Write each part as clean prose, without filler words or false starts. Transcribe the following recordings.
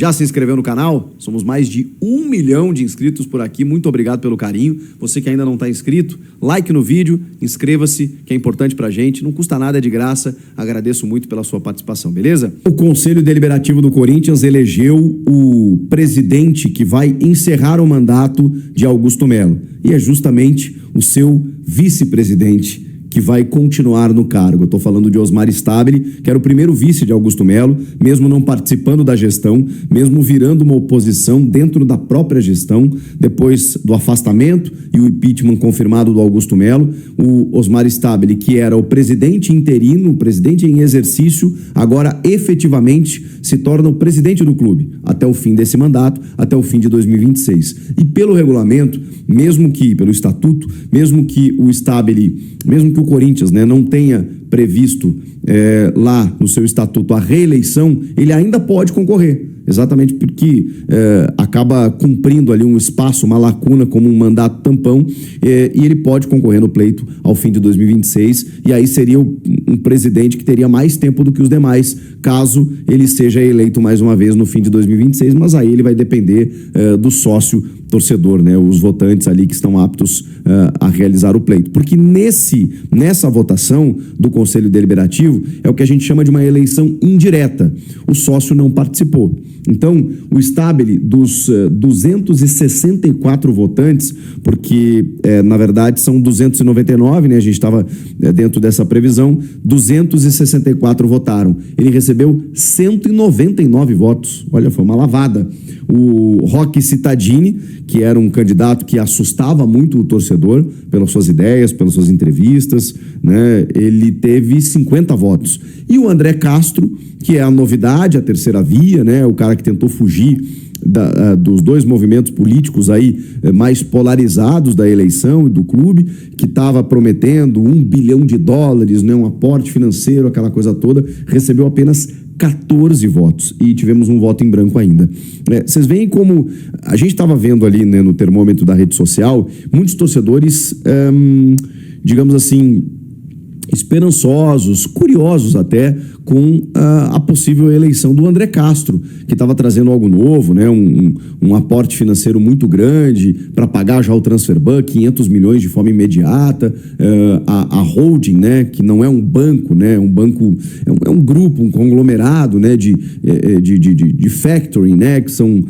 Já se inscreveu no canal? Somos mais de 1 milhão de inscritos por aqui. Muito obrigado pelo carinho. Você que ainda não está inscrito, like no vídeo, inscreva-se, que é importante pra gente. Não custa nada, é de graça. Agradeço muito pela sua participação, beleza? O Conselho Deliberativo do Corinthians elegeu o presidente que vai encerrar o mandato de Augusto Melo. E é justamente o seu vice-presidente que vai continuar no cargo. Eu estou falando de Osmar Stabile, que era o primeiro vice de Augusto Melo, mesmo não participando da gestão, mesmo virando uma oposição dentro da própria gestão, depois do afastamento e o impeachment confirmado do Augusto Melo, o Osmar Stabile, que era o presidente interino, o presidente em exercício, agora efetivamente se torna o presidente do clube, até o fim desse mandato, até o fim de 2026. E pelo regulamento, mesmo que, pelo estatuto, mesmo que o Stabile, mesmo que o Corinthians, né, não tenha previsto lá no seu estatuto a reeleição, ele ainda pode concorrer, exatamente porque acaba cumprindo ali um espaço, uma lacuna como um mandato tampão, e ele pode concorrer no pleito ao fim de 2026, e aí seria um presidente que teria mais tempo do que os demais, caso ele seja eleito mais uma vez no fim de 2026, mas aí ele vai depender do sócio torcedor, né, os votantes ali que estão aptos a realizar o pleito. Porque nessa votação do Conselho Deliberativo é o que a gente chama de uma eleição indireta. O sócio não participou. Então, o Stabile, dos 264 votantes, porque, na verdade, são 299, né? A gente estava dentro dessa previsão, 264 votaram. Ele recebeu 199 votos. Olha, foi uma lavada. O Roque Cittadini, que era um candidato que assustava muito o torcedor pelas suas ideias, pelas suas entrevistas, né? Ele teve 50 votos. E o André Castro, que é a novidade, a terceira via, né? O cara que tentou fugir dos dois movimentos políticos aí mais polarizados da eleição e do clube, que estava prometendo $1 bilhão, né? Um aporte financeiro, aquela coisa toda, recebeu apenas 14 votos e tivemos um voto em branco ainda. Vocês veem como a gente estava vendo ali, né, no termômetro da rede social, muitos torcedores, digamos assim, esperançosos, curiosos até, com a possível eleição do André Castro, que estava trazendo algo novo, né? Um aporte financeiro muito grande para pagar já o transfer ban, 500 milhões de forma imediata, a holding, né? Que não é um banco, né? Um banco, é um grupo, um conglomerado, né? De factoring, né? Que são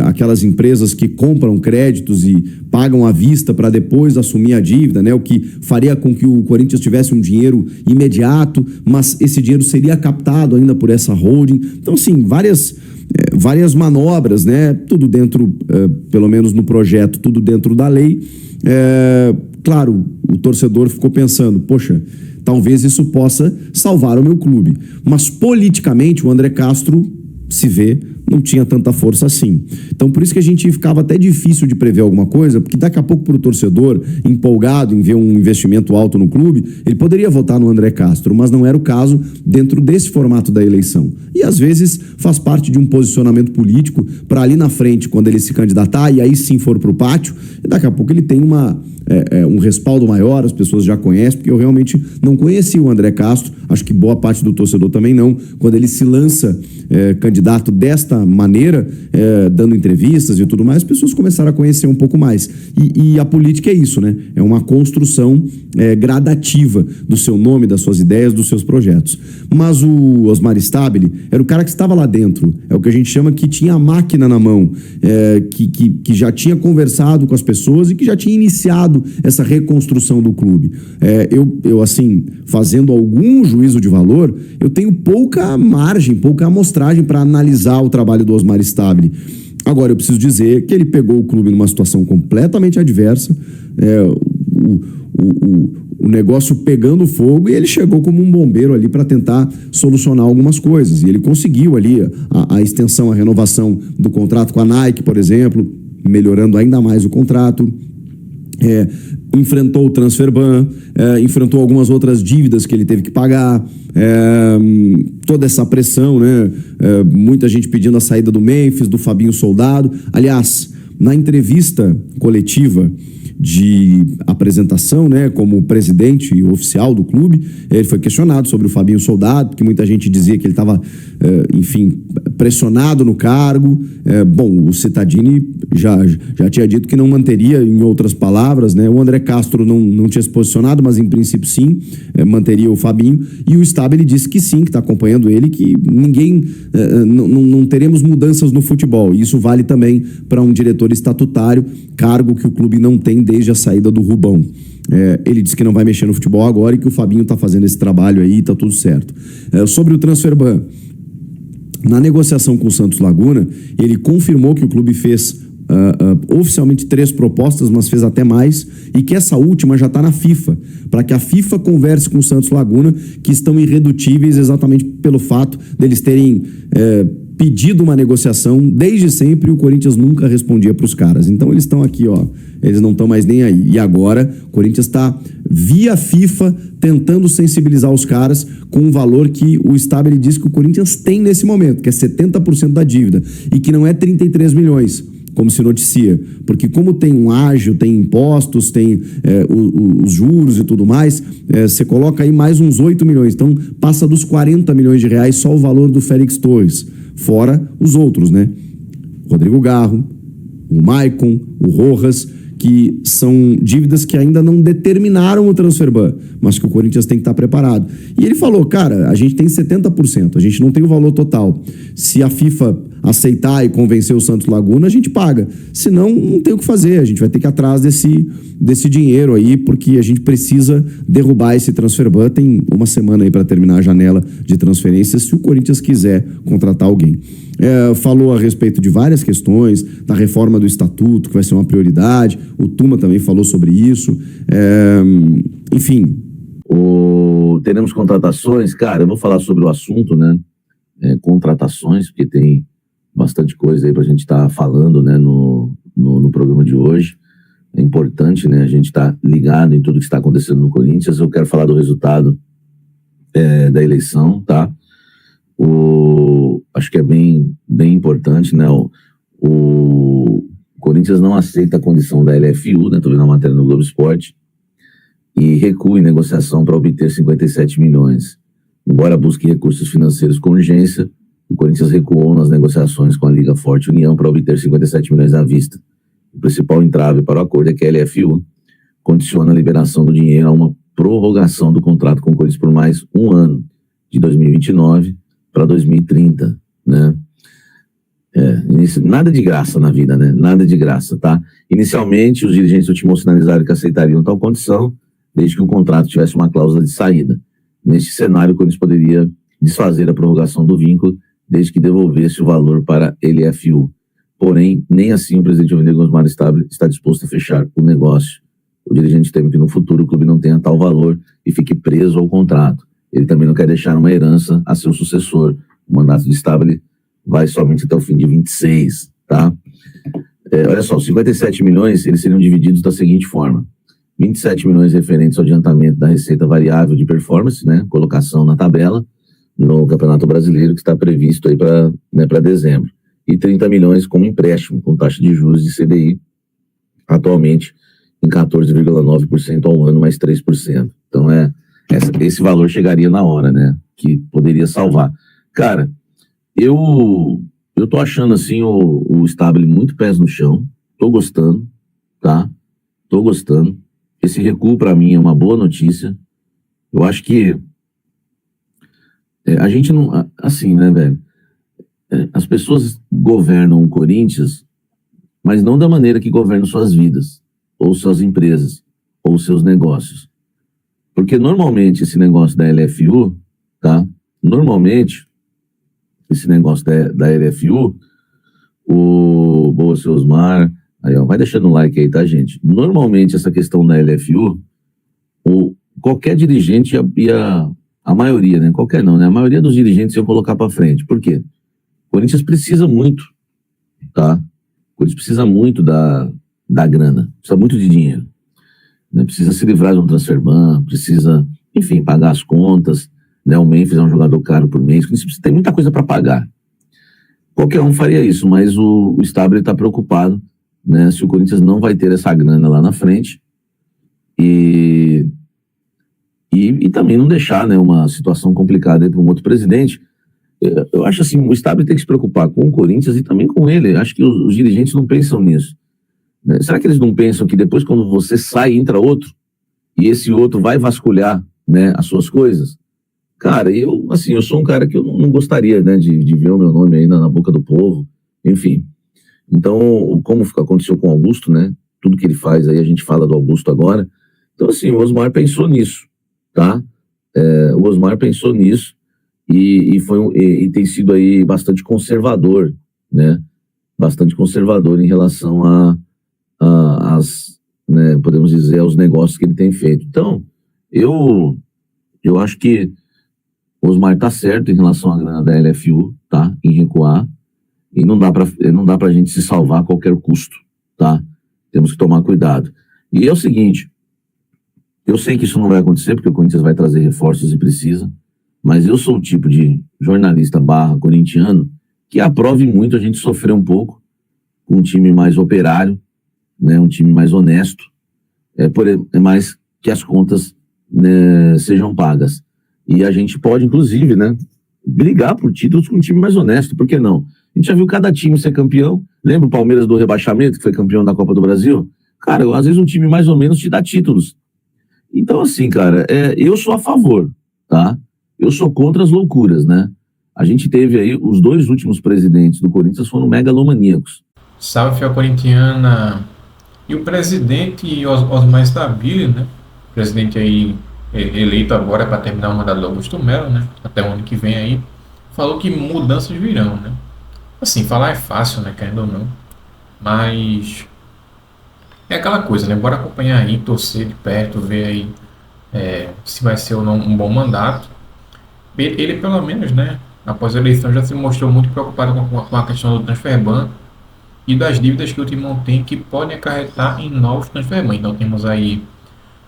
aquelas empresas que compram créditos e pagam à vista para depois assumir a dívida, né? O que faria com que o Corinthians tivesse um dinheiro imediato, mas esse dinheiro seria captado ainda por essa holding. Então, assim, várias manobras, né? Tudo dentro, pelo menos no projeto, tudo dentro da lei. Claro, o torcedor ficou pensando, poxa, talvez isso possa salvar o meu clube. Mas politicamente o André Castro, se vê, não tinha tanta força assim. Então, por isso que a gente ficava até difícil de prever alguma coisa, porque daqui a pouco para o torcedor, empolgado em ver um investimento alto no clube, ele poderia votar no André Castro, mas não era o caso dentro desse formato da eleição. E às vezes faz parte de um posicionamento político para ali na frente, quando ele se candidatar e aí sim for para o pátio, e daqui a pouco ele tem um respaldo maior, as pessoas já conhecem, porque eu realmente não conhecia o André Castro, acho que boa parte do torcedor também não, quando ele se lança candidato desta maneira, dando entrevistas e tudo mais, as pessoas começaram a conhecer um pouco mais. E a política é isso, né? É uma construção gradativa do seu nome, das suas ideias, dos seus projetos. Mas o Osmar Stabile era o cara que estava lá dentro, é o que a gente chama que tinha a máquina na mão, que já tinha conversado com as pessoas e que já tinha iniciado essa reconstrução do clube. Eu assim, fazendo algum juízo de valor, eu tenho pouca margem, pouca amostragem para analisar o trabalho do Osmar Stabile. Agora, eu preciso dizer que ele pegou o clube numa situação completamente adversa, o negócio pegando fogo, e ele chegou como um bombeiro ali para tentar solucionar algumas coisas. E ele conseguiu ali a extensão, a renovação do contrato com a Nike, por exemplo, melhorando ainda mais o contrato. Enfrentou o transfer ban, enfrentou algumas outras dívidas que ele teve que pagar, toda essa pressão, né? Muita gente pedindo a saída do Memphis, do Fabinho Soldado. Aliás, na entrevista coletiva de apresentação, né, como presidente oficial do clube, ele foi questionado sobre o Fabinho Soldado, porque muita gente dizia que ele estava, enfim, pressionado no cargo. Bom, o Cittadini já tinha dito que não manteria, em outras palavras, né? O André Castro não tinha se posicionado, mas em princípio sim, manteria o Fabinho. E o Stabile disse que sim, que está acompanhando ele, que ninguém, não teremos mudanças no futebol. Isso vale também para um diretor estatutário, cargo que o clube não tem desde a saída do Rubão. Ele disse que não vai mexer no futebol agora e que o Fabinho está fazendo esse trabalho aí e está tudo certo. Sobre o Transferban, na negociação com o Santos Laguna, ele confirmou que o clube fez oficialmente 3 propostas, mas fez até mais, e que essa última já está na FIFA, para que a FIFA converse com o Santos Laguna, que estão irredutíveis exatamente pelo fato deles terem pedido uma negociação desde sempre, e o Corinthians nunca respondia para os caras. Então eles estão aqui, ó, eles não estão mais nem aí. E agora o Corinthians está via FIFA tentando sensibilizar os caras com um valor que o Stabile diz que o Corinthians tem nesse momento, que é 70% da dívida, e que não é 33 milhões, como se noticia, porque como tem um ágio, tem impostos, tem os juros e tudo mais, você coloca aí mais uns 8 milhões, então passa dos 40 milhões de reais só o valor do Félix Torres, fora os outros, né? Rodrigo Garro, o Maicon, o Rojas, que são dívidas que ainda não determinaram o Transferban, mas que o Corinthians tem que estar preparado. E ele falou, cara, a gente tem 70%, a gente não tem o valor total. Se a FIFA aceitar e convencer o Santos Laguna, a gente paga. Senão, não tem o que fazer, a gente vai ter que ir atrás desse dinheiro aí, porque a gente precisa derrubar esse Transferban. Tem uma semana aí para terminar a janela de transferências, se o Corinthians quiser contratar alguém. Falou a respeito de várias questões, da reforma do estatuto, que vai ser uma prioridade. O Tuma também falou sobre isso. Enfim. Teremos contratações, cara, eu vou falar sobre o assunto, né? Contratações, porque tem bastante coisa aí pra gente estar falando, né, no programa de hoje. É importante, né, a gente estar ligado em tudo que está acontecendo no Corinthians. Eu quero falar do resultado da eleição, tá? Acho que é bem importante, né? O Corinthians não aceita a condição da LFU, né? Tô vendo a matéria no Globo Esporte, e recua em negociação para obter 57 milhões. Embora busque recursos financeiros com urgência, o Corinthians recuou nas negociações com a Liga Forte União para obter 57 milhões à vista. O principal entrave para o acordo é que a LFU condiciona a liberação do dinheiro a uma prorrogação do contrato com o Corinthians por mais um ano, de 2029 para 2030, né? Nada de graça na vida, né? Nada de graça, tá? Inicialmente, os dirigentes do Timão sinalizaram que aceitariam tal condição, desde que o contrato tivesse uma cláusula de saída. Neste cenário, o Corinthians poderia desfazer a prorrogação do vínculo, desde que devolvesse o valor para a LFU. Porém, nem assim o presidente Rodrigo Osmar Stabile está disposto a fechar o negócio. O dirigente teme que no futuro o clube não tenha tal valor e fique preso ao contrato. Ele também não quer deixar uma herança a seu sucessor. O mandato de Stabile vai somente até o fim de 26, tá? Olha só, 57 milhões, eles seriam divididos da seguinte forma: 27 milhões referentes ao adiantamento da receita variável de performance, né? Colocação na tabela no Campeonato Brasileiro, que está previsto aí para dezembro. E 30 milhões como empréstimo, com taxa de juros de CDI, atualmente em 14,9% ao ano, mais 3%. Então, esse valor chegaria na hora, né? Que poderia salvar. Cara, eu tô achando, assim, o Stabile muito pés no chão. Tô gostando, tá? Tô gostando. Esse recuo, para mim, é uma boa notícia. Eu acho que a gente não... Assim, né, velho? As pessoas governam o Corinthians, mas não da maneira que governam suas vidas, ou suas empresas, ou seus negócios. Porque normalmente esse negócio da LFU, tá? Normalmente, esse negócio da LFU, Boa, seu Osmar, aí, ó, vai deixando o like aí, tá, gente? Normalmente essa questão da LFU, qualquer dirigente a maioria, né? Qualquer não, né? A maioria dos dirigentes iam colocar para frente. Por quê? O Corinthians precisa muito, tá? O Corinthians precisa muito da grana, precisa muito de dinheiro, né? Precisa se livrar de um transferban, precisa, enfim, pagar as contas, né? O Memphis é um jogador caro por mês, tem muita coisa para pagar. Qualquer um faria isso, mas o Stabile está preocupado, né? Se o Corinthians não vai ter essa grana lá na frente e também não deixar, né, uma situação complicada para um outro presidente. Eu acho assim, o Stabile tem que se preocupar com o Corinthians e também com ele. Acho que os dirigentes não pensam nisso, né? Será que eles não pensam que depois, quando você sai, entra outro, e esse outro vai vasculhar, né, as suas coisas? Cara, eu sou um cara que eu não gostaria, né, de ver o meu nome aí na boca do povo, enfim. Então, como aconteceu com o Augusto, né, tudo que ele faz aí, a gente fala do Augusto agora. Então, assim, o Osmar pensou nisso, tá? O Osmar pensou nisso e tem sido aí bastante conservador, né? Bastante conservador em relação né, podemos dizer, aos negócios que ele tem feito. Então, eu acho que o Osmar está certo em relação à grana da LFU, tá? Em recuar. E não dá pra gente se salvar a qualquer custo, tá? Temos que tomar cuidado. E é o seguinte, eu sei que isso não vai acontecer, porque o Corinthians vai trazer reforços e precisa, mas eu sou o tipo de jornalista / corintiano que aprove muito a gente sofrer um pouco com um time mais operário, né? Um time mais honesto, mais que as contas, né, sejam pagas. E a gente pode, inclusive, né, brigar por títulos com um time mais honesto, por que não? A gente já viu cada time ser campeão. Lembra o Palmeiras do rebaixamento, que foi campeão da Copa do Brasil? Cara, às vezes um time mais ou menos te dá títulos. Então, assim, cara, eu sou a favor, tá? Eu sou contra as loucuras, né? A gente teve aí, os 2 últimos presidentes do Corinthians foram megalomaníacos. Salve, fiel corintiana. E o presidente Osmar Stabile, né? Presidente aí eleito agora para terminar o mandato do Augusto Melo, né? Até o ano que vem aí, falou que mudanças virão, né? Assim, falar é fácil, né? Querendo ou não. Mas é aquela coisa, né? Bora acompanhar aí, torcer de perto, ver aí se vai ser ou não um bom mandato. Ele, pelo menos, né? Após a eleição, já se mostrou muito preocupado com a questão do transferban e das dívidas que o Timão tem que podem acarretar em novos transferban. Então temos aí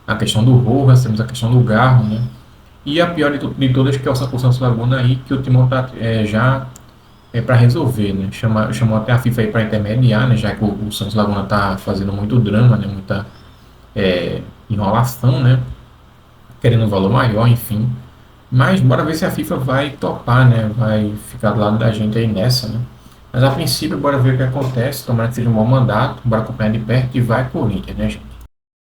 a questão do Rojas, temos a questão do Garro, né? E a pior de todas, que é o Santos Laguna aí, que o Timão tá já para resolver, né? Chamou até a FIFA aí para intermediar, né? Já que o Santos Laguna tá fazendo muito drama, né? Muita enrolação, né? Querendo um valor maior, enfim. Mas bora ver se a FIFA vai topar, né? Vai ficar do lado da gente aí nessa, né? Mas a princípio, bora ver o que acontece. Tomara que seja um bom mandato, bora acompanhar de perto e vai Corinthians, né, gente?